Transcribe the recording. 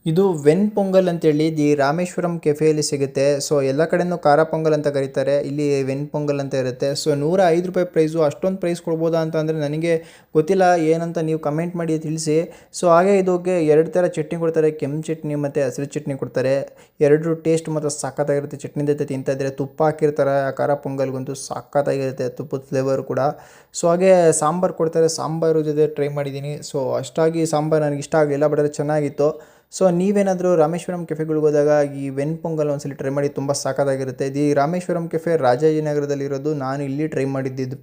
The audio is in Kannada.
ಇದು ವೆನ್ ಪೊಂಗಲ್ ಅಂತೇಳಿ ದಿ ರಾಮೇಶ್ವರಂ ಕೆಫೆಯಲ್ಲಿ ಸಿಗುತ್ತೆ. ಸೊ ಎಲ್ಲ ಕಡೆನೂ ಖಾರ ಪೊಂಗಲ್ ಅಂತ ಕರೀತಾರೆ. ಇಲ್ಲಿ ವೆನ್ ಪೊಂಗಲ್ ಅಂತ ಇರುತ್ತೆ. So ₹105 price. ಅಷ್ಟೊಂದು ಪ್ರೈಸ್ ಕೊಡ್ಬೋದಾ ಅಂತ ಅಂದರೆ ನನಗೆ ಗೊತ್ತಿಲ್ಲ. ಏನಂತ ನೀವು ಕಮೆಂಟ್ ಮಾಡಿ ತಿಳಿಸಿ. ಸೊ ಹಾಗೆ ಇದಕ್ಕೆ 2 ಥರ ಚಟ್ನಿ ಕೊಡ್ತಾರೆ. ಕೆಂಪು ಚಟ್ನಿ ಮತ್ತು ಹಸಿರು ಚಟ್ನಿ ಕೊಡ್ತಾರೆ. ಎರಡೂ ಟೇಸ್ಟ್ ಮಾತ್ರ ಸಖತ್ತಾಗಿರುತ್ತೆ. ಚಟ್ನಿ ಜೊತೆ ತಿಂತಾ ಇದ್ದರೆ ತುಪ್ಪ ಹಾಕಿರ್ತಾರೆ. ಆ ಖಾರ ಪೊಂಗಲ್ಗಂತೂ ಸಖತ್ತಾಗಿರುತ್ತೆ ತುಪ್ಪದ ಫ್ಲೇವರ್ ಕೂಡ. ಸೊ ಹಾಗೆ ಸಾಂಬಾರು ಕೊಡ್ತಾರೆ. ಸಾಂಬಾರು ಜೊತೆ ಟ್ರೈ ಮಾಡಿದ್ದೀನಿ. ಸೊ ಅಷ್ಟಾಗಿ ಸಾಂಬಾರು ನನಗೆ ಇಷ್ಟ ಆಗಲಿಲ್ಲ, ಬಟ್ ಅದು ಚೆನ್ನಾಗಿತ್ತು. ಸೊ ನೀವೇನಾದರೂ ರಾಮೇಶ್ವರಂ ಕೆಫೆಗಳಿಗೆ ಹೋದಾಗ ಈ ವೆನ್ ಪೊಂಗಲ್ ಒಂದ್ಸಲಿ ಟ್ರೈ ಮಾಡಿ, ತುಂಬ ಸಖತ್ತಾಗಿರುತ್ತೆ. ದಿ ರಾಮೇಶ್ವರಂ ಕೆಫೆ ರಾಜಾಜಿನಗರದಲ್ಲಿರೋದು. ನಾನು ಇಲ್ಲಿ ಟ್ರೈ ಮಾಡಿದ್ದಿದ್ದು.